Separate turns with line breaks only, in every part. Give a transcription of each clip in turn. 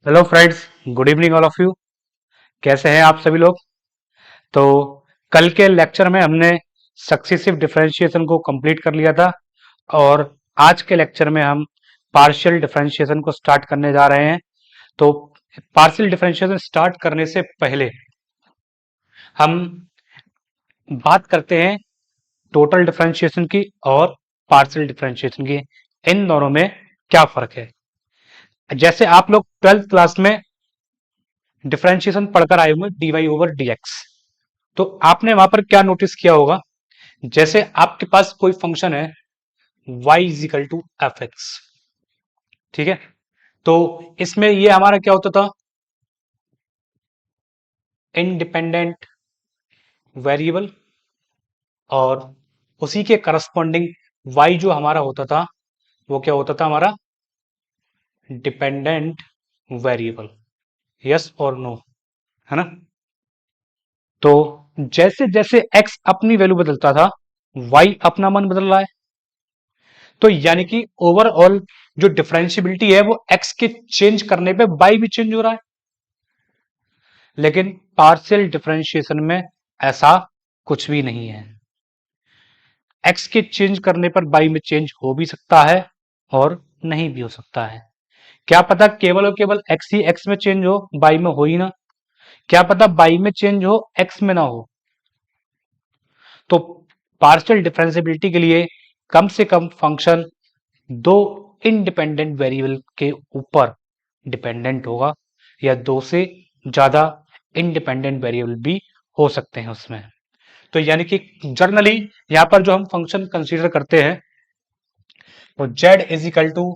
Hello friends, good evening all of you. कैसे हैं आप सभी लोग? तो कल के लेक्चर में हमने सक्सेसिव डिफरेंशिएशन को कंप्लीट कर लिया था और आज के लेक्चर में हम पार्शियल डिफरेंशिएशन को स्टार्ट करने जा रहे हैं। तो पार्शियल डिफरेंशिएशन स्टार्ट करने से पहले हम बात करते हैं टोटल डिफरेंशिएशन की और पार्शियल डिफरेंशिएशन की। इन दोनों में क्या फर्क है? जैसे आप लोग ट्वेल्थ क्लास में डिफरेंशिएशन पढ़कर आए होंगे, डीवाई ओवर डीएक्स। तो आपने वहां पर क्या नोटिस किया होगा? जैसे आपके पास कोई फंक्शन है y is equal to f x, ठीक है? तो इसमें ये हमारा क्या होता था? Independent variable. और उसी के करस्पॉन्डिंग y जो हमारा होता था वो क्या होता था? हमारा डिपेंडेंट वेरिएबल। यस और नो, है ना? तो जैसे जैसे x अपनी वैल्यू बदलता था, y अपना मान बदल रहा है। तो यानी कि ओवरऑल जो डिफरेंशियबिलिटी है वो x के चेंज करने पे y भी चेंज हो रहा है। लेकिन पार्शियल डिफरेंशिएशन में ऐसा कुछ भी नहीं है। x के चेंज करने पर y में चेंज हो भी सकता है और नहीं भी हो सकता है। क्या पता केवल और केवल x ही x में चेंज हो, y में हो ही ना। क्या पता y में चेंज हो, x में ना हो। तो पार्शियल डिफरेंशियबिलिटी के लिए कम से कम फंक्शन दो इंडिपेंडेंट वेरिएबल के ऊपर डिपेंडेंट होगा, या दो से ज्यादा इंडिपेंडेंट वेरिएबल भी हो सकते हैं उसमें। तो यानी कि जनरली यहां पर जो हम फंक्शन कंसीडर करते हैं वो z is equal to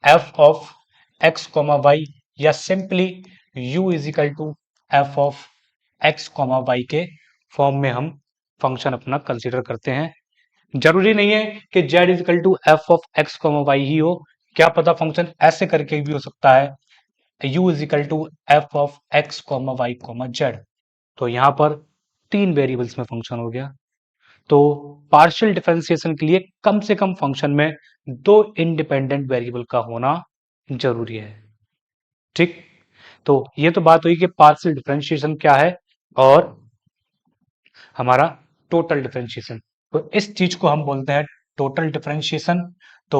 f of x comma y, या simply u is equal to f of x comma y के फॉर्म में हम फंक्शन अपना कंसीडर करते हैं। जरूरी नहीं है कि z is equal to f of x comma y ही हो। क्या पता फंक्शन ऐसे करके भी हो सकता है, u is equal to f of x comma y comma z. तो यहां पर तीन वेरिएबल्स में फंक्शन हो गया। तो पार्शियल डिफरेंशिएशन के लिए कम से कम फंक्शन में दो इंडिपेंडेंट वेरिएबल का होना जरूरी है। ठीक, तो ये तो बात हुई कि पार्शियल डिफरेंशिएशन क्या है और हमारा टोटल डिफरेंशिएशन। तो इस चीज को हम बोलते हैं टोटल डिफरेंशिएशन। तो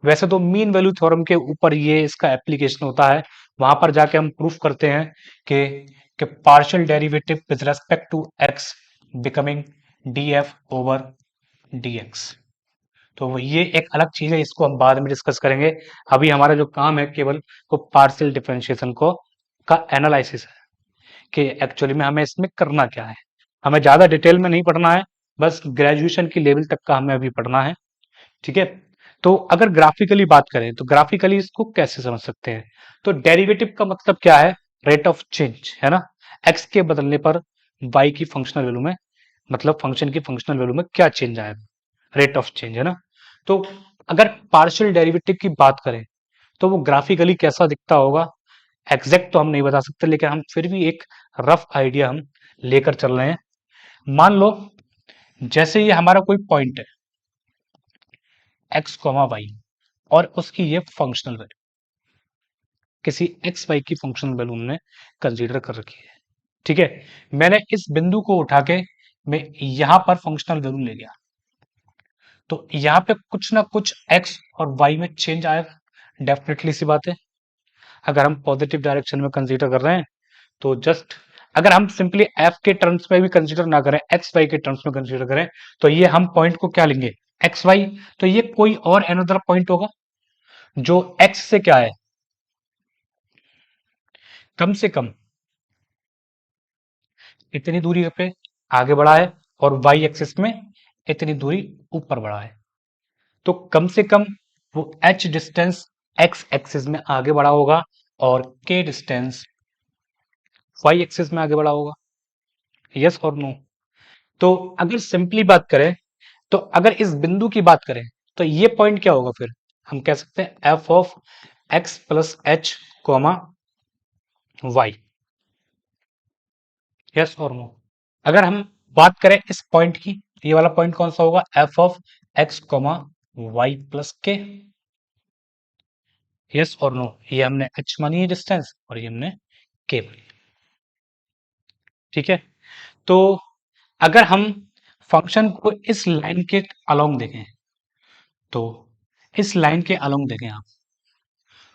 वैसे तो मीन वैल्यू थ्योरम के ऊपर ये इसका एप्लीकेशन होता है। वहां पर जाके हम प्रूफ करते हैं कि partial derivative with respect to x becoming df over dx। तो ये एक अलग चीज है, इसको हम बाद में डिस्कस करेंगे। अभी हमारा जो काम है केवल वो पार्शियल डिफरेंशिएशन को का एनालिसिस है कि एक्चुअली में हमें इसमें करना क्या है। हमें ज्यादा डिटेल में नहीं पढ़ना है, बस ग्रेजुएशन की लेवल तक का हमें अभी पढ़ना है। ठीक है? तो अगर ग्राफिकली बात करें तो ग्राफिकली इसको कैसे समझ सकते हैं? तो डेरिवेटिव का मतलब क्या है? रेट ऑफ चेंज, है ना? एक्स के बदलने पर वाई की फंक्शनल वैल्यू में, मतलब फंक्शन की फंक्शनल वैल्यू में क्या चेंज आएगा? रेट ऑफ चेंज, है ना? तो अगर पार्शियल डेरिवेटिव की बात करें तो वो ग्राफिकली कैसा दिखता होगा? एग्जैक्ट तो हम नहीं बता सकते, लेकिन हम फिर भी एक रफ आइडिया हम लेकर चल रहे हैं। मान लो जैसे ये हमारा कोई पॉइंट है एक्स कॉमा वाई, और उसकी ये फंक्शनल वैल्यू किसी एक्स वाई की फंक्शनल वैल्यू हमने कंसीडर कर रखी है। ठीक है? मैंने इस बिंदु को उठा के मैं यहां पर फंक्शनल वैल्यू ले गया, तो यहाँ पे कुछ ना कुछ एक्स और वाई में चेंज आएगा, डेफिनेटली सी बात है। अगर हम पॉजिटिव डायरेक्शन में कंसीडर कर रहे हैं तो जस्ट, अगर हम सिंपली एफ के टर्म्स में भी कंसीडर ना करें, एक्स वाई के टर्म्स में कंसीडर करें, तो ये हम पॉइंट को क्या लेंगे? X y. तो ये कोई और एनदर पॉइंट होगा जो एक्स से क्या है, कम से कम इतनी दूरी पे आगे बढ़ा है, और वाई एक्सिस में इतनी दूरी ऊपर बढ़ा है। तो कम से कम वो एच डिस्टेंस एक्स एक्सिस में आगे बढ़ा होगा और के डिस्टेंस वाई एक्सिस में आगे बढ़ा होगा। यस और नो? तो अगर सिंपली बात करें, तो अगर इस बिंदु की बात करें तो ये पॉइंट क्या होगा? फिर हम कह सकते हैं f of x plus h comma y. Yes और नो? अगर हम बात करें इस पॉइंट की, ये वाला पॉइंट कौन सा होगा? F of x comma y plus k. Yes और नो, ये हमने h मानी है डिस्टेंस और ये हमने k मानी। ठीक है, तो अगर हम फंक्शन को इस लाइन के अलोंग देखें, तो इस लाइन के अलोंग देखें आप,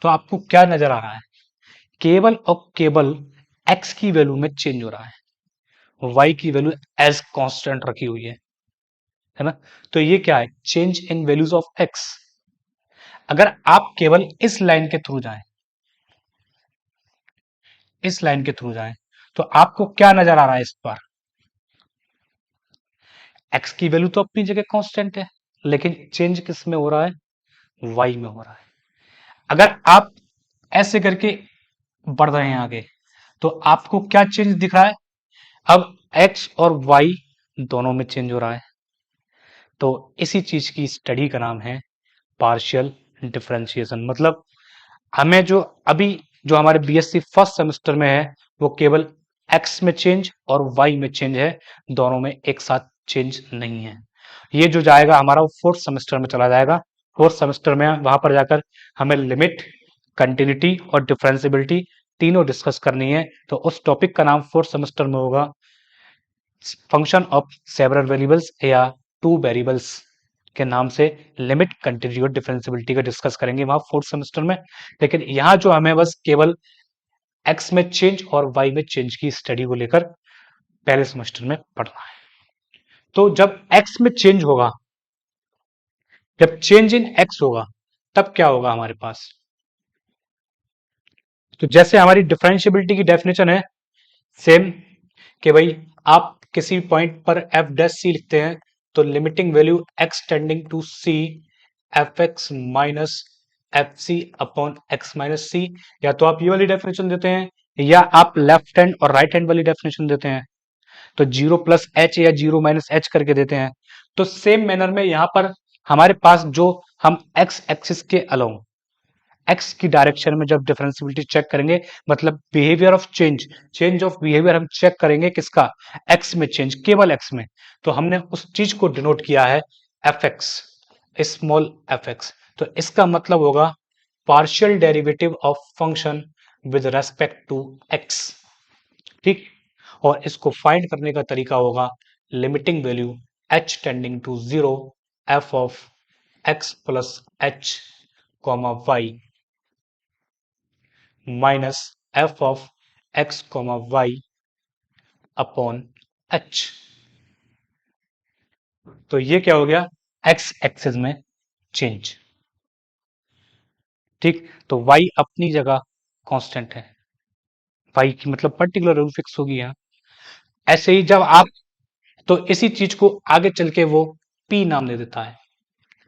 तो आपको क्या नजर आ रहा है? केवल और केवल x की वैल्यू में चेंज हो रहा है, y की वैल्यू एज कांस्टेंट रखी हुई है ना। तो ये क्या है? Change in values of x। अगर आप केवल इस लाइन के थ्रू जाएं, इस लाइन के थ्रू जाएं, तो आपको क्या नजर आ रहा है इस बार? x की वैल्यू तो अपनी जगह कांस्टेंट है, लेकिन चेंज किस में हो रहा है? y में हो रहा है। अगर आप ऐसे करके बढ़ रहे हैं आगे, तो आपको क्या चेंज दिख रहा है? अब x और y दोनों में चेंज हो रहा है। तो इसी चीज की स्टडी का नाम है पार्शियल डिफरेंशिएशन। मतलब हमें जो अभी जो हमारे बीएससी फर्स्ट सेमेस्टर में है, वो केवल x में चेंज और y में चेंज है, दोनों में एक साथ चेंज नहीं है। ये जो जाएगा हमारा, वो फोर्थ सेमेस्टर में चला जाएगा। फोर्थ सेमेस्टर में वहां पर जाकर हमें लिमिट, कंटिन्यूटी और डिफरेंशियबिलिटी तीनों डिस्कस करनी है। तो उस टॉपिक का नाम फोर्थ सेमेस्टर में होगा फंक्शन ऑफ सेवरल वेरिएबल्स या टू वेरिएबल्स के नाम से लिमिट, कंटिन्यूटी और डिफरेंशियबिलिटी का डिस्कस करेंगे वहां फोर्थ सेमेस्टर में। लेकिन यहाँ जो हमें बस केवल x में चेंज और y में चेंज की स्टडी को लेकर पहले सेमेस्टर में पढ़ना है। तो जब x में चेंज होगा, जब चेंज इन x होगा, तब क्या होगा हमारे पास? तो जैसे हमारी डिफरेंशियबिलिटी की डेफिनेशन है सेम, कि भाई आप किसी पॉइंट पर एफ डैश सी लिखते हैं, तो limiting value x tending to c f x minus f c upon x minus c. या तो आप ये वाली डेफिनेशन देते हैं, या आप लेफ्ट हैंड और राइट हैंड वाली डेफिनेशन देते हैं, तो जीरो प्लस एच या जीरो माइनस एच करके देते हैं। तो सेम मैनर में यहां पर हमारे पास जो हम एक्स एक्सिस के अलोंग, एक्स की डायरेक्शन में जब डिफरेंशियबिलिटी चेक करेंगे, मतलब behaviour of change, change of behaviour हम चेक करेंगे किसका? एक्स में चेंज, केवल एक्स में। तो हमने उस चीज को डिनोट किया है f x, small f x. तो इसका मतलब होगा partial derivative of function with respect to x. ठीक, और इसको फाइंड करने का तरीका होगा limiting value h tending to zero f of x plus h comma y minus f of x comma y upon h। तो ये क्या हो गया? x एक्सिस में चेंज। ठीक, तो y अपनी जगह कांस्टेंट है, y की मतलब पर्टिकुलर वैल्यू फिक्स होगी यहाँ। ऐसे ही जब आप, तो इसी चीज को आगे चल के वो p नाम दे देता है।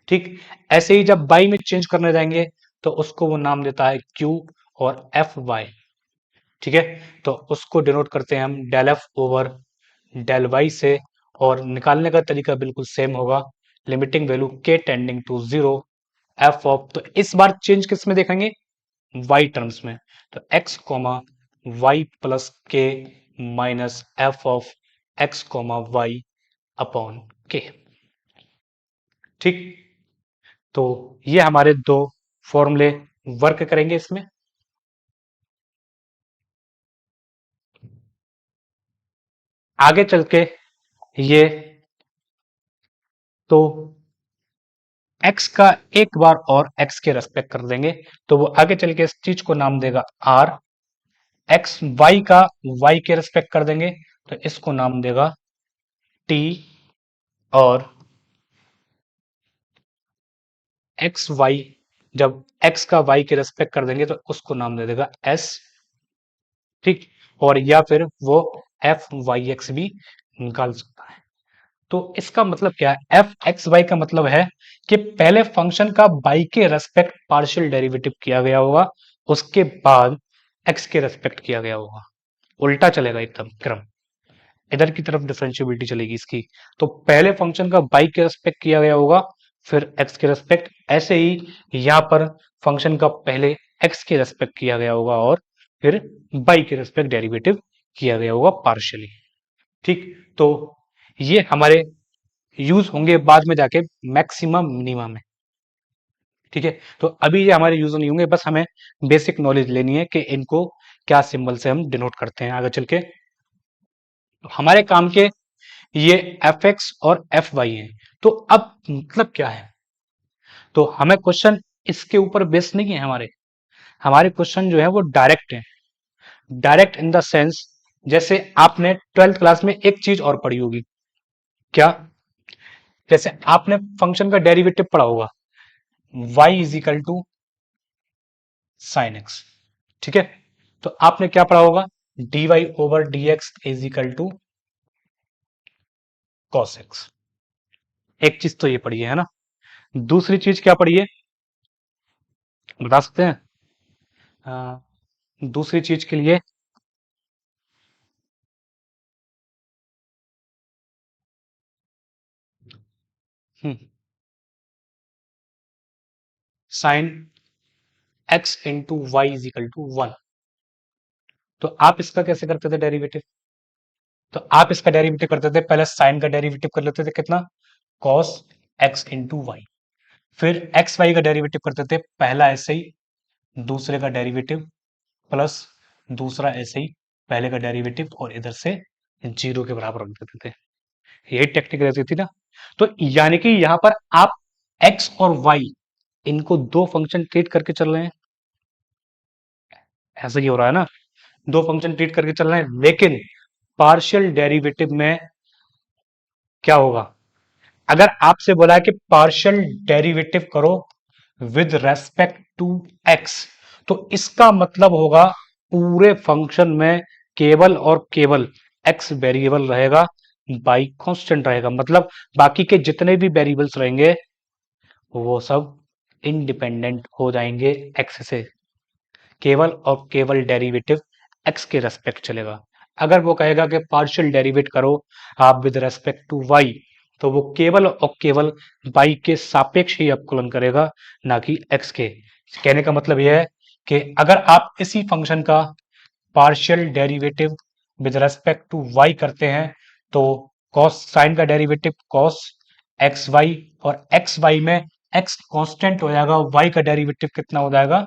ठीक, ऐसे ही जब y में चेंज करने जाएंगे, तो उसको वो नाम देता है q और एफ वाई। ठीक है, तो उसको डिनोट करते हैं हम del f over del y से, और निकालने का तरीका बिल्कुल सेम होगा, limiting value k tending to zero f of, तो इस बार चेंज किस में देखेंगे? y टर्म्स में। तो x comma y plus k minus f of x comma y upon k. ठीक, तो ये हमारे दो फॉर्मूले वर्क करेंगे इसमें। आगे चल के ये, तो x का एक बार और x के रेस्पेक्ट कर देंगे, तो वो आगे चल के इस चीज को नाम देगा r। x y का y के रेस्पेक्ट कर देंगे, तो इसको नाम देगा t। और x y, जब x का y के रेस्पेक्ट कर देंगे, तो उसको नाम दे देगा s। ठीक, और या फिर वो एफ वाई एक्स भी निकाल सकता है। तो इसका मतलब क्या है? एफ एक्स वाई का मतलब है कि पहले फंक्शन का y के रेस्पेक्ट पार्शियल डेरिवेटिव किया गया होगा, उसके बाद x के रेस्पेक्ट किया गया होगा, उल्टा चलेगा एकदम क्रम, इधर की तरफ डिफरेंशियबिलिटी चलेगी इसकी। तो पहले फंक्शन का y के रेस्पेक्ट किया गया होगा, फिर x के रेस्पेक्ट। ऐसे ही यहाँ पर फंक्शन का पहले x के रेस्पेक्ट किया गया होगा, और फिर y के रेस्पेक्ट डेरिवेटिव किया गया होगा पार्शियली। ठीक, तो ये हमारे यूज होंगे बाद में जाके मैक्सिमम मिनिमम में। ठीक है, तो अभी ये हमारे यूज नहीं होंगे, बस हमें बेसिक नॉलेज लेनी है कि इनको क्या सिंबल से हम डिनोट करते हैं आगे चल के। तो हमारे काम के ये एफ एक्स और एफ वाई है। तो अब मतलब क्या है, तो हमें क्वेश्चन इसके ऊपर बेस नहीं है, हमारे हमारे क्वेश्चन जो है वो डायरेक्ट है। डायरेक्ट इन द सेंस, जैसे आपने 12th क्लास में एक चीज और पढ़ी होगी, क्या, जैसे आपने फंक्शन का डेरिवेटिव पढ़ा होगा, y is equal to sine x. ठीक है, तो आपने क्या पढ़ा होगा, dy over dx is equal to cos x. एक चीज तो ये पढ़ी है ना, दूसरी चीज क्या पढ़ी है, बता सकते हैं? दूसरी चीज के लिए sine x into y is equal to 1। तो आप इसका कैसे करते थे डेरिवेटिव, तो आप इसका डेरिवेटिव करते थे, पहले साइन का डेरिवेटिव कर लेते थे, कितना, कॉस एक्स इंटू वाई। फिर एक्स वाई का डेरिवेटिव करते थे, पहला ऐसे ही, दूसरे का डेरिवेटिव प्लस दूसरा ऐसे ही, पहले का डेरिवेटिव, और इधर से जीरो के बराबर रख देते थे। यही टेक्निक रहती थी ना। तो यानी कि यहां पर आप एक्स और वाई इनको दो फंक्शन ट्रीट करके चल रहे हैं, ऐसा ही हो रहा है ना, दो फंक्शन ट्रीट करके चल रहे हैं, लेकिन पार्शियल डेरिवेटिव में क्या होगा, अगर आपसे बोला है कि पार्शियल डेरिवेटिव करो विद रेस्पेक्ट टू एक्स, तो इसका मतलब होगा पूरे फंक्शन में केवल और केवल एक्स वेरिएबल रहेगा, बाई कांस्टेंट रहेगा, मतलब बाकी के जितने भी वेरिएबल्स रहेंगे वो सब इंडिपेंडेंट हो जाएंगे एक्स से, केवल और केवल डेरिवेटिव एक्स के रेस्पेक्ट चलेगा। अगर वो कहेगा कि पार्शियल डेरिवेट करो आप विद रेस्पेक्ट टू वाई, तो वो केवल और केवल वाई के सापेक्ष ही अवकलन करेगा, ना कि एक्स के। कहने का मतलब यह है कि अगर आप इसी फंक्शन का partial derivative with respect to y करते हैं, तो कॉस साइन का डेरिवेटिव कॉस एक्स वाई, और एक्स वाई में एक्स कांस्टेंट हो जाएगा, वाई का डेरिवेटिव कितना हो जाएगा,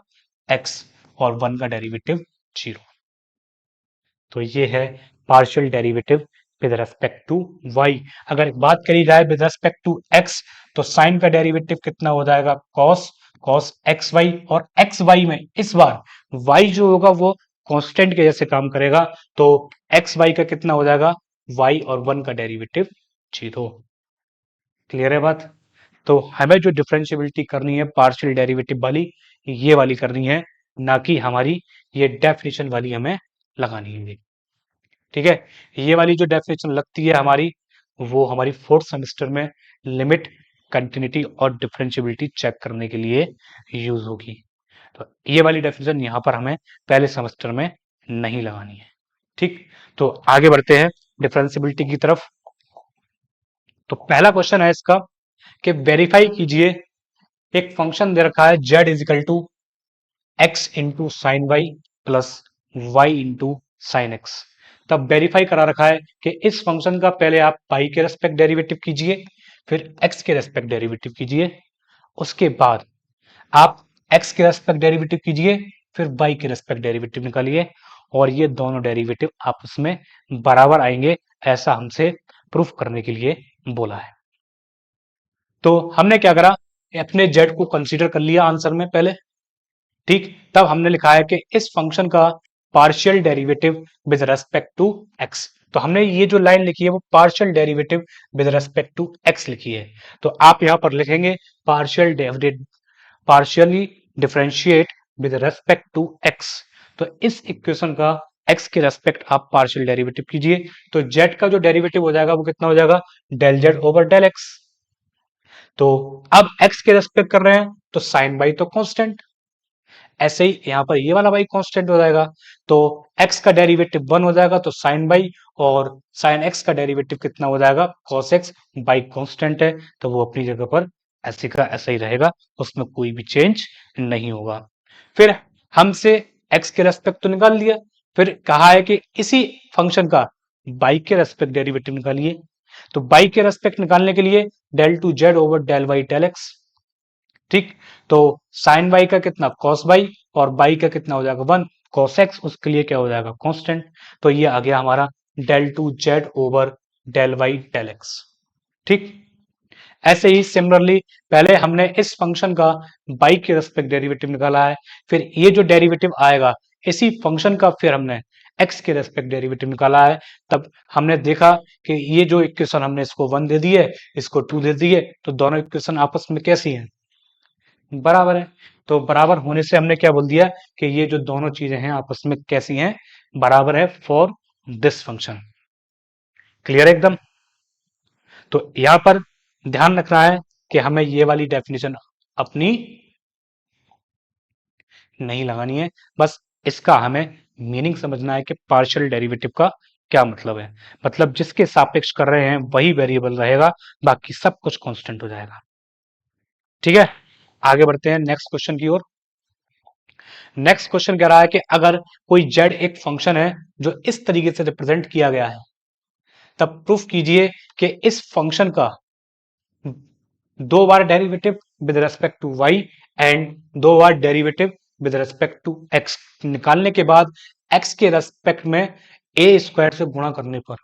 एक्स, और वन का डेरिवेटिव जीरो। तो ये है partial derivative with respect to y. अगर बात करी जाए विद रेस्पेक्ट टू एक्स, तो साइन का डेरिवेटिव कितना हो जाएगा, कॉस, कॉस एक्स वाई, और एक्स वाई में इस बार वाई जो होगा वो कांस्टेंट के जैसे काम करेगा, तो एक्स वाई का कितना हो जाएगा, वाई और वन का डेरिवेटिव जीरो। क्लियर है बात? तो हमें जो डिफरेंशियबिलिटी करनी है पार्शियल डेरिवेटिव वाली, ये वाली करनी है, ना कि हमारी ये डेफिनेशन वाली हमें लगानी है। ठीक है, ये वाली जो डेफिनेशन लगती है हमारी, वो हमारी फोर्थ सेमेस्टर में लिमिट, कंटिन्यूटी और डिफरेंशियबिलिटी चेक करने के लिए यूज होगी। तो ये वाली डेफिनेशन यहाँ पर हमें पहले सेमेस्टर में नहीं लगानी है। ठीक, तो आगे बढ़ते हैं डिफरेंशियबिलिटी की तरफ। तो पहला क्वेश्चन है इसका कि वेरीफाई कीजिए, एक फंक्शन दे रखा है z is equal to x into sine y plus y into sine x. तब वेरीफाई करा रखा है कि इस फंक्शन का पहले आप पाई के रेस्पेक्ट डेरिवेटिव कीजिए, फिर एक्स के रेस्पेक्ट डेरिवेटिव कीजिए, उसके बाद आप एक्स के रेस्पेक्ट डेरिवेटिव कीजिए, फिर वाई के रेस्पेक्ट डेरिवेटिव निकालिए, और ये दोनों डेरिवेटिव आपस में बराबर आएंगे, ऐसा हमसे प्रूफ करने के लिए बोला है। तो हमने क्या करा, अपने जेड को कंसीडर कर लिया आंसर में पहले। ठीक, तब हमने लिखा है कि इस फंक्शन का partial derivative with respect to x. तो हमने ये जो लाइन लिखी है वो partial derivative with respect to x लिखी है। तो आप यहां पर लिखेंगे partially differentiate with respect to x. तो इस इक्वेशन का एक्स के रेस्पेक्ट आप पार्शियल डेरिवेटिव कीजिए, तो जेड का जो डेरिवेटिव हो जाएगा वो कितना हो जाएगा, del z over del x. तो अब एक्स के रेस्पेक्ट कर रहे हैं तो साइन बाई तो कांस्टेंट, ऐसे ही यहां पर ये वाला बाई कांस्टेंट हो जाएगा, तो एक्स का डेरिवेटिव 1 हो जाएगा, तो साइन बाई, और साइन एक्स का डेरिवेटिव कितना हो जाएगा, कॉस एक्स, बाई कांस्टेंट है तो वो अपनी जगह पर ऐसे का ऐसा ही रहेगा, उसमें कोई भी चेंज नहीं होगा। फिर हमसे एक्स के रेस्पेक्ट तो निकाल लिया, फिर कहा है कि इसी फंक्शन का बाई के रेस्पेक्ट डेरिवेटिव निकालिए। तो बाई के रेस्पेक्ट निकालने के लिए del two z over del y del x, ठीक, तो साइन वाई का कितना कॉस वाई, और बाई का कितना हो जाएगा 1 कॉस एक्स, उसके लिए क्या हो जाएगा कांस्टेंट। तो ये आ गया हमारा del two z over del y del x. ठीक, ऐसे ही सिमिलरली पहले हमने इस फंक्शन का बाई के रेस्पेक्ट डेरिवेटिव निकाला है, फिर ये जो डेरिवेटिव आएगा इसी फंक्शन का फिर हमने एक्स के रेस्पेक्ट डेरिवेटिव निकाला है। तब हमने देखा कि ये जो इक्वेशन हमने इसको 1 दे दी है, इसको 2 दे दी है, तो दोनों इक्वेशन आपस में कैसी हैं, बराबर है। तो बराबर होने से हमने क्या बोल दिया कि ये जो दोनों चीजें हैं आपस में कैसी हैं, बराबर है फॉर दिस फंक्शन। क्लियर है एकदम। तो यहां पर ध्यान रखना है कि हमें ये वाली डेफिनेशन अपनी नहीं लगानी है, बस इसका हमें मीनिंग समझना है कि पार्शियल डेरिवेटिव का क्या मतलब है। मतलब जिसके सापेक्ष कर रहे हैं वही वेरिएबल रहेगा, बाकी सब कुछ कांस्टेंट हो जाएगा। ठीक है, आगे बढ़ते हैं नेक्स्ट क्वेश्चन की ओर। नेक्स्ट क्वेश्चन कह रहा है कि अगर कोई z एक फंक्शन है जो इस तरीके से रिप्रेजेंट किया गया है, तब प्रूफ कीजिए कि इस फंक्शन का दो बार derivative with respect to y and दो बार derivative with respect to x निकालने के बाद x के रेस्पेक्ट में a स्क्वायर से गुणा करने पर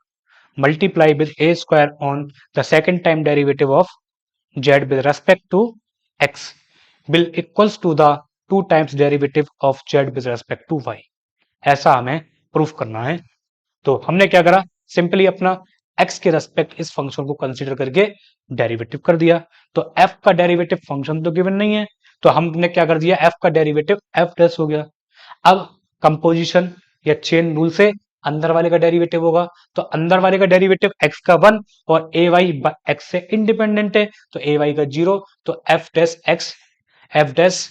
multiply with a square on the second time derivative of z with respect to x will equals to the 2 times derivative of z with respect to y। ऐसा हमें proof करना है। तो हमने क्या करा, सिंपली अपना x के रेस्पेक्ट इस फंक्शन को कंसीडर करके डेरिवेटिव कर दिया। तो f का डेरिवेटिव फंक्शन तो गिवन नहीं है, तो हमने क्या कर दिया, f का डेरिवेटिव f डैश हो गया। अब कंपोजिशन या चेन रूल से अंदर वाले का डेरिवेटिव होगा, तो अंदर वाले का डेरिवेटिव x का 1 और ए वाई x से इंडिपेंडेंट है, तो ए वाई का 0, तो f dash x f dash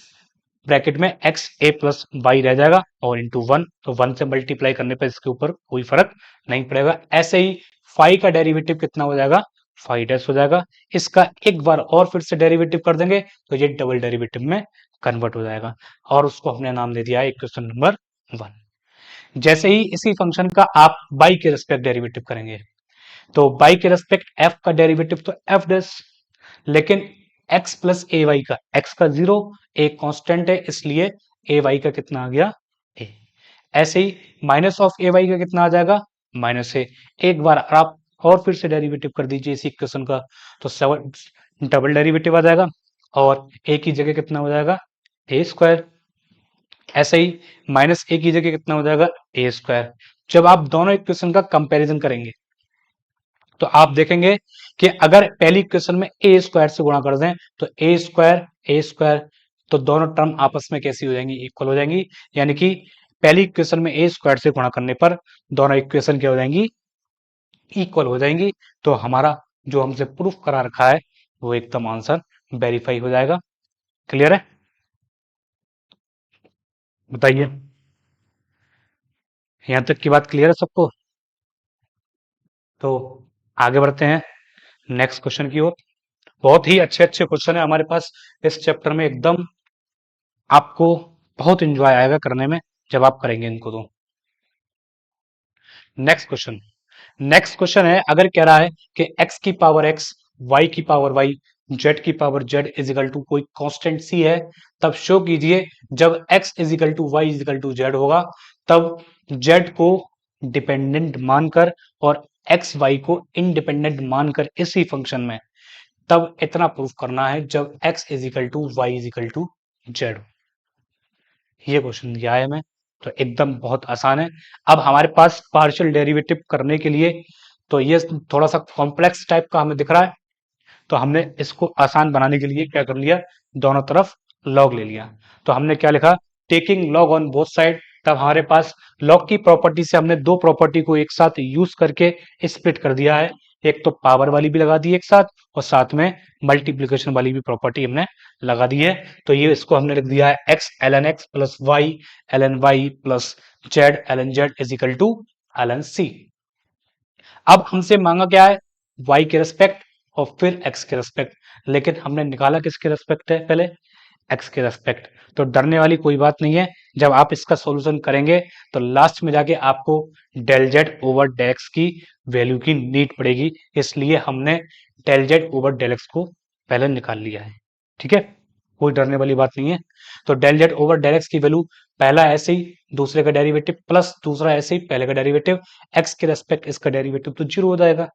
bracket में x a प्लस वाई रह जाएगा और इंटू 1, तो 1 से मल्टीप्लाई करने पर इसके ऊपर कोई फर्क नहीं पड़ेगा। ऐसे ही फाई का डेरिवेटिव कितना हो जाएगा, फाई डैश हो जाएगा। इसका एक बार और फिर से डेरिवेटिव कर देंगे तो ये डबल डेरिवेटिव में कन्वर्ट हो जाएगा, और उसको हमने नाम दे दिया है इक्वेशन नंबर 1। जैसे ही इसी फंक्शन का आप बाई के रेस्पेक्ट डेरिवेटिव करेंगे, तो बाई के रेस्पेक्ट एफ का डेरिवेटिव तो एफ डैश, लेकिन x प्लस ए वाई का x का 0, ए कांस्टेंट है इसलिए ए वाई का कितना आ गया a। ऐसे ही माइनस ऑफ ए वाई का कितना आ जाएगा माइनस ए। एक बार आप और फिर से डेरिवेटिव कर दीजिए इसी इक्वेशन का, तो 7 डबल डेरिवेटिव आ जाएगा और ए की जगह कितना हो जाएगा ए स्क्वायर। ऐसे ही माइनस ए की जगह कितना हो जाएगा ए स्क्वायर। जब आप दोनों इक्वेशन का कंपैरिजन करेंगे तो आप देखेंगे कि अगर पहली इक्वेशन में ए स्क्वायर से गुणा कर दें तो ए स्क्वायर, तो दोनों टर्म आपस में कैसी हो जाएंगी, इक्वल हो जाएंगी। यानी कि पहली इक्वेशन में ए स्क्वायर से गुणा करने पर दोनों इक्वेशन क्या हो जाएंगी, इक्वल हो जाएंगी। तो हमारा जो हमसे प्रूफ करा रखा है वो एकदम आंसर वेरीफाई हो जाएगा। क्लियर है, बताइए, यहां तक की बात क्लियर है सबको। तो आगे बढ़ते हैं नेक्स्ट क्वेश्चन की ओर। बहुत ही अच्छे अच्छे क्वेश्चन है हमारे पास इस चैप्टर में, एकदम आपको बहुत इंजॉय आएगा करने में जब आप करेंगे इनको। तो नेक्स्ट क्वेश्चन है, अगर कह रहा है कि x की पावर x, y की पावर y, z की पावर z इजिकल टू कोई कांस्टेंट सी है, तब शो कीजिए जब x is equal to y is equal to z होगा तब z को डिपेंडेंट मानकर और x y को इंडिपेंडेंट मानकर इसी फंक्शन में, तब इतना प्रूफ करना है जब x is equal to y is equal to z. ये क्वेश्चन दिया है हमें, तो एकदम बहुत आसान है। अब हमारे पास पार्शियल डेरिवेटिव करने के लिए तो ये थोड़ा सा कॉम्प्लेक्स टाइप का हमें दिख रहा है, तो हमने इसको आसान बनाने के लिए क्या कर लिया, दोनों तरफ लॉग ले लिया। तो हमने क्या लिखा, taking log on both side. तब हमारे पास लॉग की प्रॉपर्टी से हमने दो प्रॉपर्टी को एक साथ यूज करके स्प्लिट कर दिया है। एक तो पावर वाली भी लगा दी एक साथ, और साथ में मल्टीप्लीकेशन वाली भी प्रॉपर्टी हमने लगा दी है। तो ये इसको हमने लिख दिया है x l n x plus y l n y plus z l n z is equal to l n c. अब हमसे मांगा क्या है, y के रेस्पेक्ट और फिर x के रेस्पेक्ट, लेकिन हमने निकाला किसके रेस्पेक्ट है, पहले x के रेस्पेक्ट। तो डरने वाली कोई बात नहीं है, जब आप इसका सॉल्यूशन करेंगे तो लास्ट में जाके आपको del z over del x की वैल्यू की नीड पड़ेगी, इसलिए हमने del z over del x को पहले निकाल लिया है। ठीक है, कोई डरने वाली बात नहीं है। तो del z over del x की वैल्यू पहला ऐसे ही दूसरे का डेरिवेटिव प्लस दूसरा ऐसे ही पहले का डेरिवेटिव, एक्स के रेस्पेक्ट इसका डेरिवेटिव तो जीरो हो जाएगा।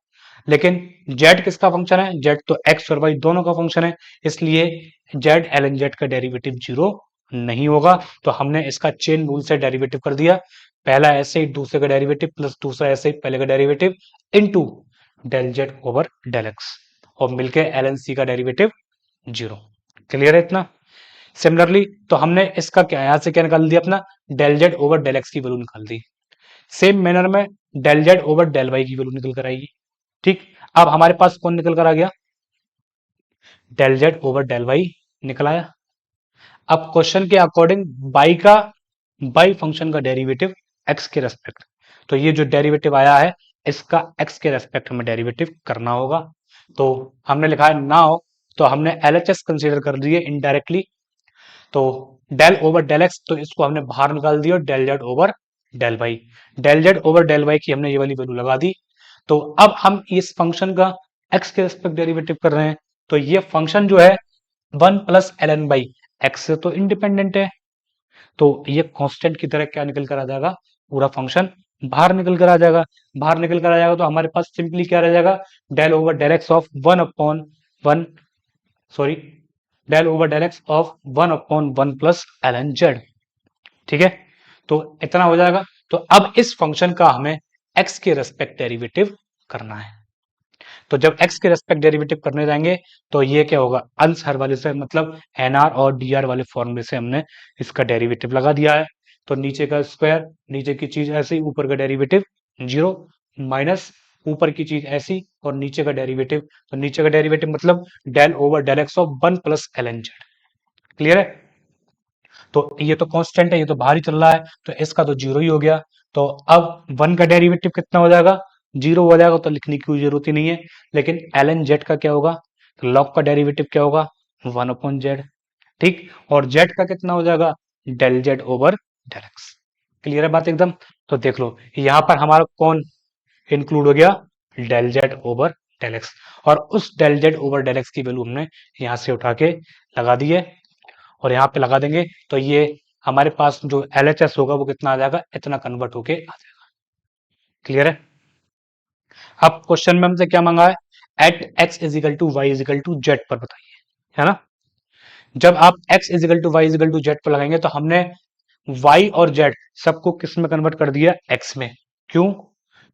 लेकिन जेड किसका फंक्शन है? जेड तो एक्स और वाई दोनों का फंक्शन है, इसलिए जेड एल एन जेड का डेरिवेटिव जीरो नहीं होगा। तो हमने इसका चेन रूल से डेरिवेटिव कर दिया, पहला ऐसे ही दूसरे का डेरिवेटिव प्लस दूसरा ऐसे ही पहले का derivative into del z over del x, और मिलके एल एन सी का डेरिवेटिव जीरो। क्लियर है इतना? सिमिलरली तो हमने इसका क्या यहां से क्या निकाल दिया अपना, del z over del x की वैल्यू निकाल दी। सेम मैनर में del z over del y की वैल्यू निकल कर आएगी। ठीक, अब हमारे पास कौन निकल कर आ गया? Del z over del y निकल आया। अब क्वेश्चन के अकॉर्डिंग बाई फंक्शन का डेरिवेटिव एक्स के रेस्पेक्ट, तो ये जो डेरिवेटिव आया है इसका एक्स के रेस्पेक्ट में डेरिवेटिव करना होगा। तो हमने लिखा है नाउ, तो हमने एलएचएस कंसीडर कर लिए इनडायरेक्टली। तो डेल ओवर डेल एक्स, तो इसको हमने बाहर निकाल दिया, del z over del y. Del z over del y की हमने ये वाली वैल्यू लगा दी। तो अब हम इस फंक्शन का एक्स के रेस्पेक्ट डेरिवेटिव कर रहे हैं, तो ये फंक्शन जो है 1 plus l n by x से तो इंडिपेंडेंट है, तो ये कांस्टेंट की तरह क्या निकल कर आ जाएगा, पूरा फंक्शन बाहर निकल कर आ जाएगा। बाहर निकल कर आ जाएगा तो हमारे पास सिंपली क्या रह जाएगा, del over del x of 1 upon 1, sorry, del over del x of 1 upon 1 plus l n z. ठीक है, तो इतना हो जाएगा। तो अब इस फंक्शन का हमें एक्स के रेस्पेक्ट डेरिवेटिव करना है। तो जब एक्स के रेस्पेक्ट डेरिवेटिव करने जाएंगे तो ये क्या होगा, अंश हर वाले से, मतलब एनआर और डीआर वाले फॉर्मूले से हमने इसका डेरिवेटिव लगा दिया है। तो नीचे का स्क्वायर, नीचे की चीज ऐसी, ऊपर का डेरिवेटिव जीरो, माइनस ऊपर की चीज ऐसी और नीचे का डेरिवेटिव, तो नीचे का डेरिवेटिव मतलब del over del x of 1 plus l n z. Clear है? तो ये तो कांस्टेंट है, ये तो बाहर ही चल रहा है, तो इसका तो जीरो ही हो गया। तो अब 1 का डेरिवेटिव कितना हो जाएगा, जीरो हो जाएगा, तो लिखने की कोई जरूरत ही नहीं है। लेकिन एल एन जेड का क्या होगा, तो लॉग का डेरिवेटिव क्या होगा, 1 अपॉन जेड। ठीक, और जेड का कितना हो जाएगा, del z over del x. Clear है बात एकदम? तो देख लो यहां पर हमारा कौन इंक्लूड हो गया, del z over del x, और उस del z over del x की वैल्यू हमने यहां से उठा के लगा दी है, और यहाँ पे लगा देंगे, तो ये हमारे पास जो LHS होगा वो कितना आ जाएगा, इतना कन्वर्ट होके आ जाएगा। क्लियर है? अब क्वेश्चन में हमसे क्या मांगा है, at x is equal to y is equal to z पर बताइए, है ना? जब आप x is equal to y is equal to z पर लगाएंगे तो हमने y और z सबको किस में कन्वर्ट कर दिया, x में। क्यों?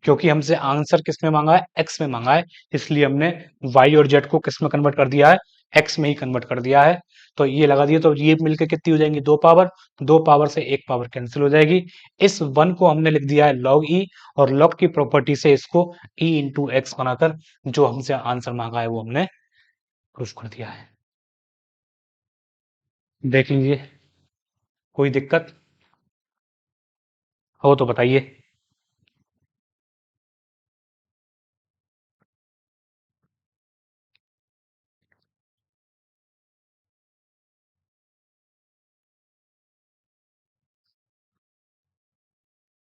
क्योंकि हमसे आंसर किस में मांगा है, x में मांगा है, इसलिए हमने y और z को किस में कन्वर्ट कर दिया है, x में ही कन्वर्ट कर दिया है। तो ये लगा दिया, तो ये मिलकर कितनी हो जाएंगी, दो पावर से एक पावर कैंसिल हो जाएगी। इस वन को हमने लिख दिया है log e, और log की प्रॉपर्टी से इसको e इंटू एक्स बनाकर जो हमसे आंसर मांगा है वो हमने प्रूफ कर दिया है। देख लीजिए, कोई दिक्कत हो तो बताइए।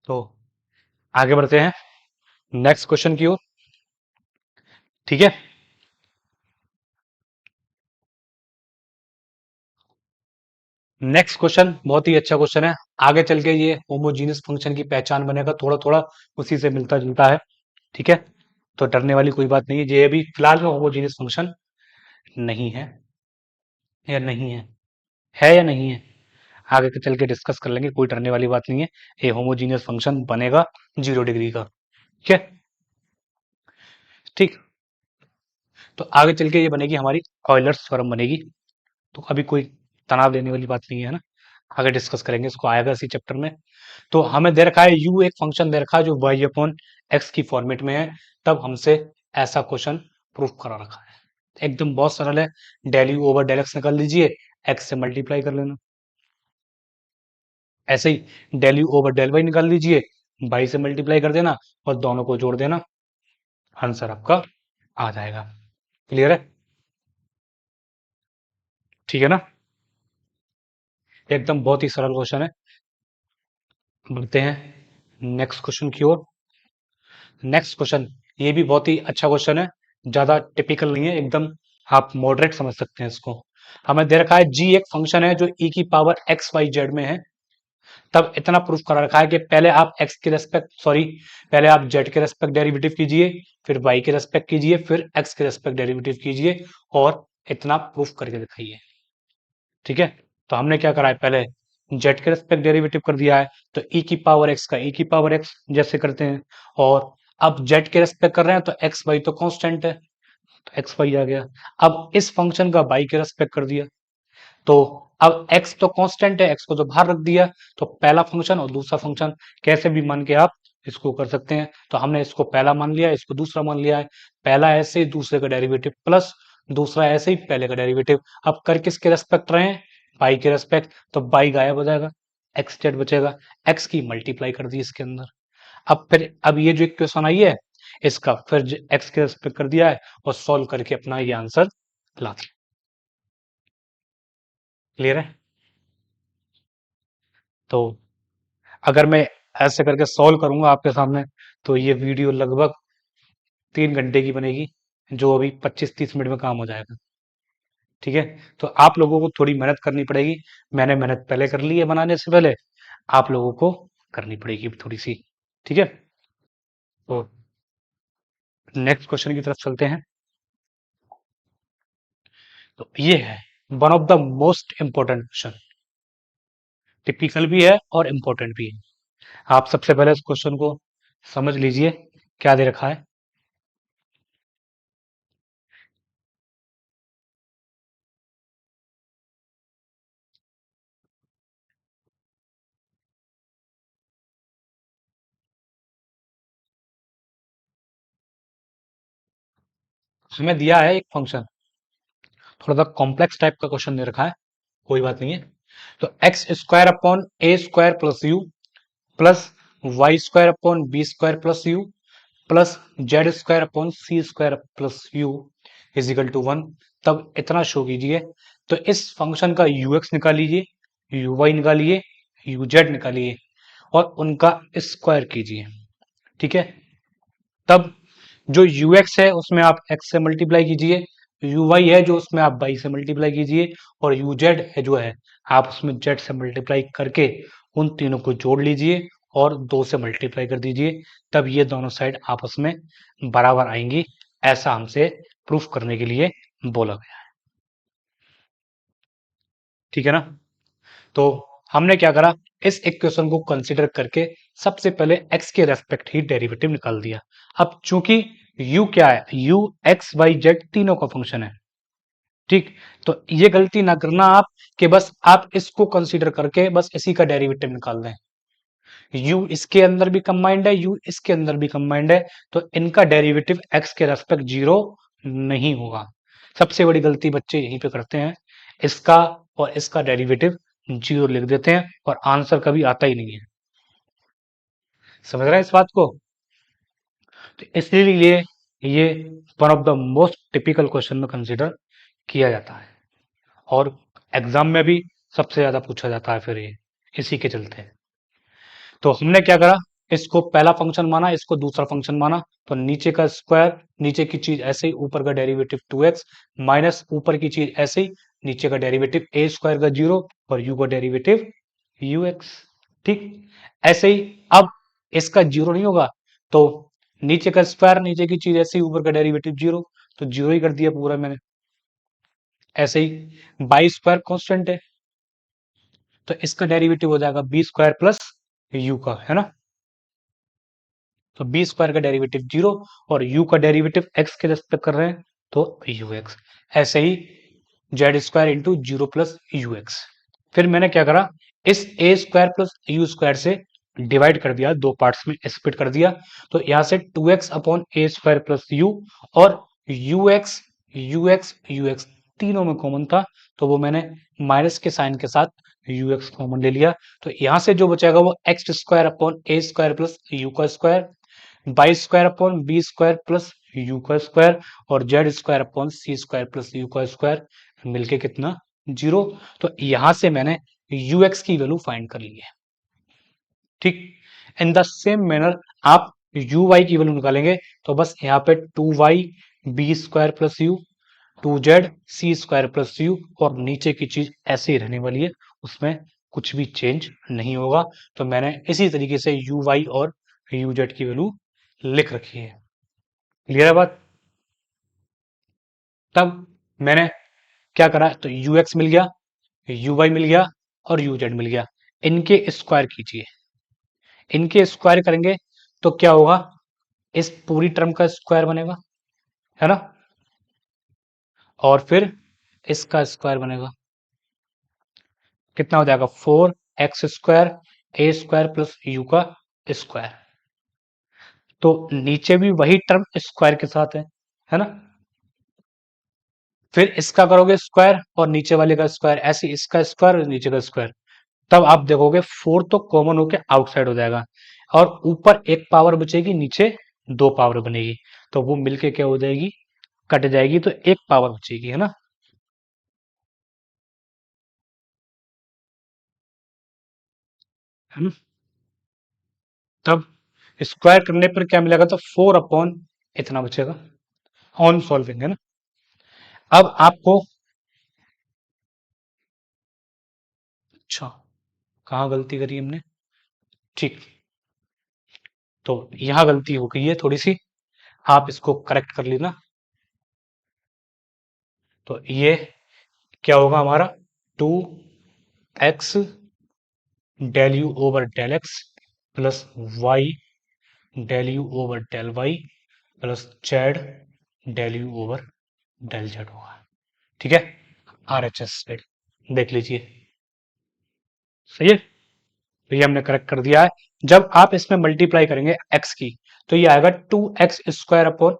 तो आगे बढ़ते हैं नेक्स्ट क्वेश्चन की ओर। ठीक है, नेक्स्ट क्वेश्चन बहुत ही अच्छा क्वेश्चन है, आगे चल के ये होमोजीनियस फंक्शन की पहचान बनेगा, थोड़ा थोड़ा उसी से मिलता जुलता है। ठीक है, तो डरने वाली कोई बात नहीं है, ये अभी फिलहाल में होमोजीनियस फंक्शन नहीं है, या नहीं है या नहीं है, आगे के चल के डिस्कस कर लेंगे, कोई डरने वाली बात नहीं है। ये होमोजीनियस फंक्शन बनेगा 0 डिग्री का। ठीक है, ठीक, तो आगे चल के ये बनेगी हमारी ऑयलर्स थ्योरम बनेगी। तो अभी कोई तनाव लेने वाली बात नहीं है ना, आगे डिस्कस करेंगे, इसको आएगा इसी चैप्टर में। तो हमें दे रखा है u एक फंक्शन दे रखा है जो y अपॉन एक्स की फॉर्मेट में है, तब हमसे ऐसा क्वेश्चन प्रूफ करा रखा है। एकदम बहुत सरल है, del u over del x निकाल लीजिए, एक्स से मल्टीप्लाई कर लेना, ऐसे ही del u over del y निकाल लीजिए, बाई से मल्टीप्लाई कर देना और दोनों को जोड़ देना, आंसर आपका आ जाएगा। क्लियर है? ठीक है ना, एकदम बहुत ही सरल क्वेश्चन है। बढ़ते हैं नेक्स्ट क्वेश्चन की ओर। नेक्स्ट क्वेश्चन ये भी बहुत ही अच्छा क्वेश्चन है, ज्यादा टिपिकल नहीं है, एकदम आप मॉडरेट समझ सकते हैं इसको। हमें दे रखा है जी एक फंक्शन है जो e की पावर एक्स वाई जेड में है, तब इतना प्रूफ करा रखा है कि पहले आप x के रेस्पेक्ट सॉरी पहले आप z के रेस्पेक्ट डेरिवेटिव कीजिए, फिर y के रेस्पेक्ट कीजिए, फिर x के रेस्पेक्ट डेरिवेटिव कीजिए और इतना प्रूफ करके दिखाइए। ठीक है, तो हमने क्या करा है, पहले z के रेस्पेक्ट डेरिवेटिव कर दिया है, तो e की पावर x का e की पावर x जैसे करते हैं, और अब z के रेस्पेक्ट कर रहे हैं तो x y तो कांस्टेंट है, तो x y आ गया। अब इस फंक्शन का y के रेस्पेक्ट कर दिया, तो अब x तो कांस्टेंट है, x को तो बाहर रख दिया, तो पहला फंक्शन और दूसरा फंक्शन कैसे भी मान के आप इसको कर सकते हैं। तो हमने इसको पहला मान लिया, इसको दूसरा मान लिया है, पहला ऐसे ही दूसरे का डेरिवेटिव प्लस दूसरा ऐसे ही पहले का डेरिवेटिव। अब कर किसके रेस्पेक्ट रहे हैं, बाई के रेस्पेक्ट, तो बाई गायब हो जाएगा, एक्स जेड बचेगा, एक्स की मल्टीप्लाई कर दी इसके अंदर। अब ये जो इक्वेशन आई है इसका फिर एक्स के रेस्पेक्ट कर दिया है और सॉल्व करके अपना ये आंसर ला दिया। क्लियर है? तो अगर मैं ऐसे करके सॉल्व करूंगा आपके सामने तो ये वीडियो लगभग 3 घंटे की बनेगी, जो अभी 25-30 मिनट में काम हो जाएगा। ठीक है, तो आप लोगों को थोड़ी मेहनत करनी पड़ेगी, मैंने मेहनत पहले कर ली है बनाने से पहले, आप लोगों को करनी पड़ेगी थोड़ी सी। ठीक है, तो नेक्स्ट क्वेश्चन की तरफ चलते हैं। तो ये है one of the most important question, typical भी है और इंपॉर्टेंट भी है। आप सबसे पहले इस क्वेश्चन को समझ लीजिए क्या दे रखा है। हमें दिया है एक फंक्शन, थोड़ा सा कॉम्प्लेक्स टाइप का क्वेश्चन दे रखा है, कोई बात नहीं है। तो x square upon a square plus u plus y square upon b square plus u plus z square upon c square plus u is equal to 1। तब इतना शो कीजिए, तो इस फंक्शन का यू एक्स निकालिए, यू वाई निकालिए, u z निकालिए और उनका स्क्वायर कीजिए। ठीक है, तब जो यू एक्स है उसमें आप एक्स से मल्टीप्लाई कीजिए, यू वाई है जो उसमें आप वाई से मल्टीप्लाई कीजिए, और यू जेड है जो है आप उसमें जेड से मल्टीप्लाई करके उन तीनों को जोड़ लीजिए और 2 से मल्टीप्लाई कर दीजिए, तब ये दोनों साइड आपस में बराबर आएंगी, ऐसा हमसे प्रूफ करने के लिए बोला गया है। ठीक है ना, तो हमने क्या करा, इस इक्वेशन को कंसीडर करके सबसे पहले x के रेस्पेक्ट ही डेरिवेटिव निकाल दिया। अब चूंकि u क्या है, u x y z तीनों का फंक्शन है, ठीक, तो ये गलती ना करना आप कि बस आप इसको कंसीडर करके बस इसी का डेरिवेटिव निकाल दें। u इसके अंदर भी कंबाइंड है, u इसके अंदर भी कंबाइंड है, तो इनका डेरिवेटिव x के रेस्पेक्ट 0 नहीं होगा। सबसे बड़ी गलती बच्चे यहीं पे करते हैं, इसका और इसका डेरिवेटिव 0 लिख देते हैं और आंसर कभी आता ही नहीं है। समझ रहे हैं इस बात को? तो इसलिए ये one of the most typical question में कंसीडर किया जाता है और एग्जाम में भी सबसे ज्यादा पूछा जाता है, फिर ये इसी के चलते। तो हमने क्या करा, इसको पहला फंक्शन माना, इसको दूसरा फंक्शन माना, तो नीचे का स्क्वायर, नीचे की चीज ऐसे ही, ऊपर का डेरिवेटिव 2x माइनस ऊपर की चीज ऐसे ही, नीचे का डेरिवेटिव ए स्क्वायर का 0 और यू का डेरिवेटिव यू एक्स। ठीक, ऐसे ही अब इसका 0 नहीं होगा, तो नीचे का स्क्वायर, नीचे की चीज ऐसे ही, ऊपर का डेरिवेटिव 0, तो 0 ही कर दिया पूरा मैंने। ऐसे ही बाई स्क्वायर कॉन्स्टेंट है, तो इसका डेरिवेटिव हो जाएगा बी स्क्वायर प्लस यू का, है ना, तो बी स्क्वायर का डेरिवेटिव 0 और u का डेरिवेटिव x के रेस्पेक्ट कर रहे हैं, तो यू एक्स। ऐसे ही z square into 0 plus u x. फिर मैंने क्या करा, इस a square plus u square से डिवाइड कर दिया, दो पार्ट्स में स्प्लिट कर दिया, तो यहां से 2x upon a square plus u और u x u x u x तीनों में कॉमन था, तो वो मैंने माइनस के साइन के साथ यू एक्स कॉमन ले लिया, तो यहां से जो बचेगा वो x square upon a square plus u का square, y square upon b square plus u का स्क्वायर और z square upon c square plus u का स्क्वायर मिलके कितना, 0। तो यहां से मैंने यू एक्स की वैल्यू फाइंड कर ली है। ठीक, इन द सेम मैनर आप यू वाई की वैल्यू निकालेंगे, तो बस यहाँ पे 2y b square plus u 2z c² + u, और नीचे की चीज ऐसे ही रहने वाली है, उसमें कुछ भी चेंज नहीं होगा। तो मैंने इसी तरीके से यू वाई और यू जेड की वैल्यू लिख रखी है। क्लियर है बात? तब मैंने क्या करा, तो यू एक्स मिल गया, यू वाई मिल गया और यू जेड मिल गया। इनके स्क्वायर कीजिए, इनके स्क्वायर करेंगे तो क्या होगा, इस पूरी टर्म का स्क्वायर बनेगा, है ना, और फिर इसका स्क्वायर बनेगा। कितना हो जाएगा, 4x² a² + u का स्क्वायर। तो नीचे भी वही टर्म स्क्वायर के साथ है ना। फिर इसका करोगे स्क्वायर और नीचे वाले का स्क्वायर, ऐसे इसका स्क्वायर और नीचे का स्क्वायर। तब आप देखोगे 4 तो कॉमन होके आउटसाइड हो जाएगा, और ऊपर एक पावर बचेगी, नीचे दो पावर बनेगी, तो वो मिलके क्या हो जाएगी, कट जाएगी, तो एक पावर बचेगी, है ना। हम तब स्क्वायर करने पर क्या मिलेगा, तो 4 इतना बचेगा ऑन सॉल्विंग, है ना। अब आपको, अच्छा, कहाँ गलती करी हमने, ठीक, तो यहां गलती हो गई है थोड़ी सी, आप इसको करेक्ट कर लेना। तो ये क्या होगा हमारा, 2x del u over del x plus y del u over del y plus z del u over del z होगा। ठीक है, आर एच एस देख लीजिए, सही है। तो ये हमने करेक्ट कर दिया है। जब आप इसमें मल्टीप्लाई करेंगे x की, तो ये आएगा 2x² +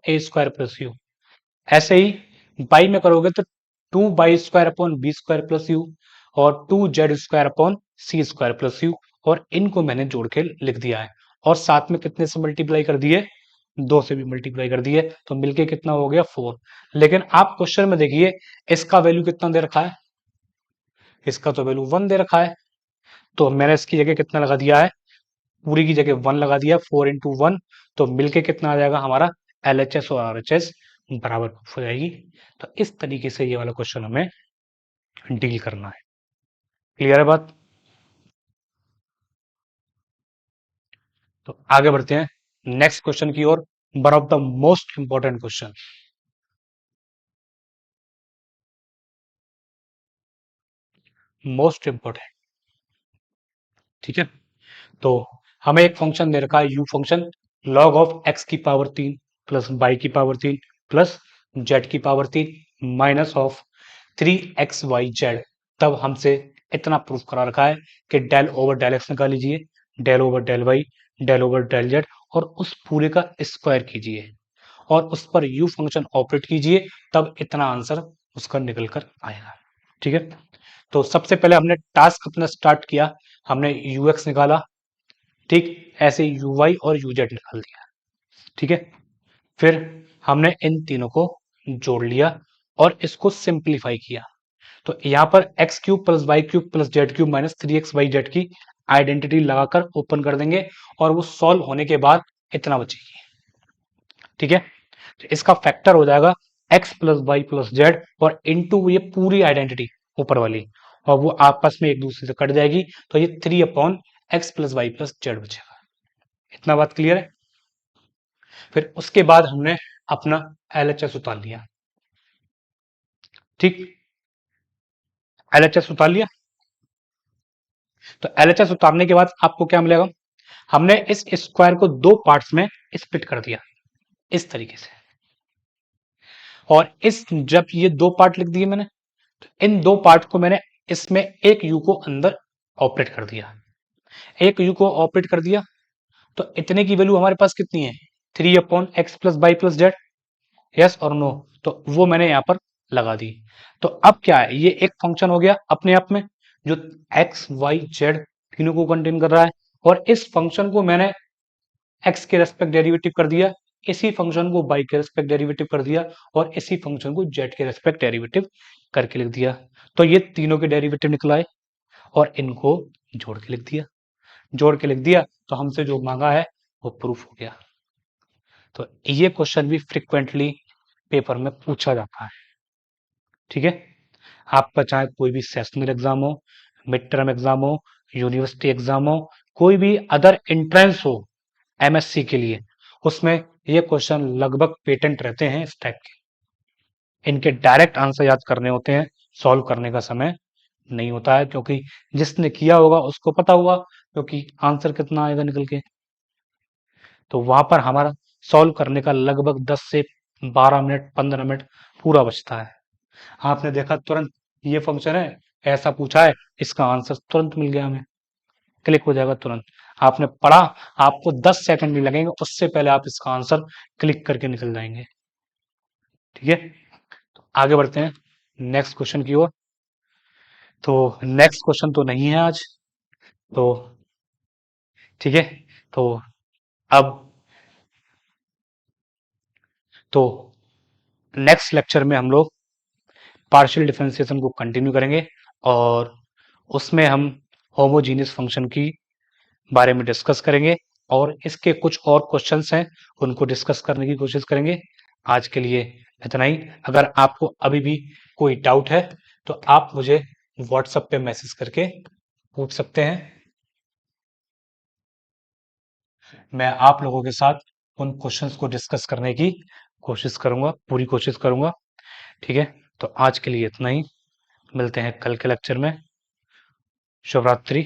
a² + u। ऐसे ही बाई में करोगे तो 2y² + b² + u और 2z² + c² + u, और इनको मैंने जोड़ के लिख दिया है। और साथ में कितने से मल्टीप्लाई कर दिए, 2 से भी मल्टीप्लाई कर दिए, तो मिलके कितना हो गया, 4। लेकिन आप क्वेश्चन में देखिए, इसका वैल्यू कितना दे रखा है, इसका तो वैल्यू 1 दे रखा है, तो मैंने इसकी जगह कितना लगा दिया है, पूरी की जगह 1 लगा दिया, 4 × 1, तो मिलके कितना आ जाएगा हमारा, LHS और RHS बराबर हो जाएगी। तो इस तरीके से ये वाला क्वेश्चन हमें डील करना है। क्लियर है बात? तो आगे बढ़ते हैं नेक्स्ट क्वेश्चन की ओर, one of the most important question, most important. ठीक है, तो हमें एक फंक्शन दे रखा है, U function, log of x की पावर 3 प्लस y की पावर 3 प्लस z की पावर 3 माइनस ऑफ 3xyz। तब हमसे इतना प्रूफ करा रखा है कि डेल ओवर डेल एक्स निकाल लीजिए, del over del y, del over del z, और उस पूरे का स्क्वायर कीजिए और उस पर यू फंक्शन ऑपरेट कीजिए, तब इतना आंसर उसका निकल कर आएगा। ठीक है, तो सबसे पहले हमने टास्क अपना स्टार्ट किया, हमने यू एक्स निकाला, ठीक, ऐसे यू वाई और यू जेड निकाल दिया। ठीक है, फिर हमने इन तीनों को जोड़ लिया और इसको सिंप्लीफाई किया, तो यहां पर x³ + y³ + z³ - 3x y z की आइडेंटिटी लगाकर ओपन कर देंगे, और वो सॉल्व होने के बाद इतना बचेगी। ठीक है, तो इसका फैक्टर हो जाएगा x + y + z, और इनटू ये पूरी आइडेंटिटी ऊपर वाली, और वो आपस में एक दूसरे से कट जाएगी, तो ये 3/x + y + z बचेगा। इतना बात क्लियर है। फिर उसके बाद हमने अपना LHS उतार लिया। ठीक, LHS उतार लिया, तो LHS उतारने के बाद आपको क्या मिलेगा, हमने इस स्क्वायर को दो पार्ट्स में स्प्लिट कर दिया इस तरीके से, और इस जब ये दो पार्ट लिख दिए मैंने, तो इन दो पार्ट को मैंने इसमें एक यू को अंदर ऑपरेट कर दिया, एक यू को ऑपरेट कर दिया, तो इतने की वैल्यू हमारे पास कितनी है, 3/x + y + z, यस और नो, तो वो मैंने यहां पर लगा दी। तो अब क्या है, ये एक फंक्शन हो गया अपने आप में, जो x y z तीनों को कंटेन कर रहा है, और इस फंक्शन को मैंने x के रेस्पेक्ट डेरिवेटिव कर दिया, इसी फंक्शन को y के रेस्पेक्ट डेरिवेटिव कर दिया, और इसी फंक्शन को z के रेस्पेक्ट डेरिवेटिव करके लिख दिया। तो ये तीनों के डेरिवेटिव निकलाए और इनको जोड़ के लिख दिया, जोड़ के लिख दिया, तो हमसे जो मांगा है वो प्रूफ हो गया। तो ये क्वेश्चन भी फ्रिक्वेंटली पेपर में पूछा जाता है। ठीक है, आपका चाहे कोई भी सेशनल एग्जाम हो, मिड टर्म एग्जाम हो, यूनिवर्सिटी एग्जाम हो, कोई भी अदर एंट्रेंस हो एमएससी के लिए, उसमें ये क्वेश्चन लगभग पेटेंट रहते हैं इस टाइप के। इनके डायरेक्ट आंसर याद करने होते हैं, सॉल्व करने का समय नहीं होता है, क्योंकि जिसने किया होगा उसको पता होगा क्योंकि आंसर कितना आएगा निकल के। तो वहां पर हमारा सॉल्व करने का लगभग 10 से 12 मिनट 15 मिनट पूरा बचता है। आपने देखा तुरंत ये फंक्शन है, ऐसा पूछा है, इसका आंसर तुरंत मिल गया हमें, क्लिक हो जाएगा तुरंत। आपने पढ़ा, आपको 10 सेकंड नहीं लगेंगे, उससे पहले आप इसका आंसर क्लिक करके निकल जाएंगे। ठीक है, तो आगे बढ़ते हैं नेक्स्ट क्वेश्चन की ओर। तो नेक्स्ट क्वेश्चन तो नहीं है आज, तो ठीक है, तो अब तो नेक्स्ट लेक्चर में हम लोग पार्शियल डिफरेंशिएशन को कंटिन्यू करेंगे और उसमें हम होमोजीनियस फंक्शन की बारे में डिस्कस करेंगे और इसके कुछ और क्वेश्चंस हैं उनको डिस्कस करने की कोशिश करेंगे। आज के लिए इतना ही। अगर आपको अभी भी कोई डाउट है तो आप मुझे व्हाट्सएप पे मैसेज करके पूछ सकते हैं। मैं आप लोगों के साथ उन क्वेश्चंस को डिस्कस करने की कोशिश करूंगा, पूरी कोशिश करूंगा। ठीक है, तो आज के लिए इतना ही। मिलते हैं कल के लेक्चर में। शुभ रात्रि।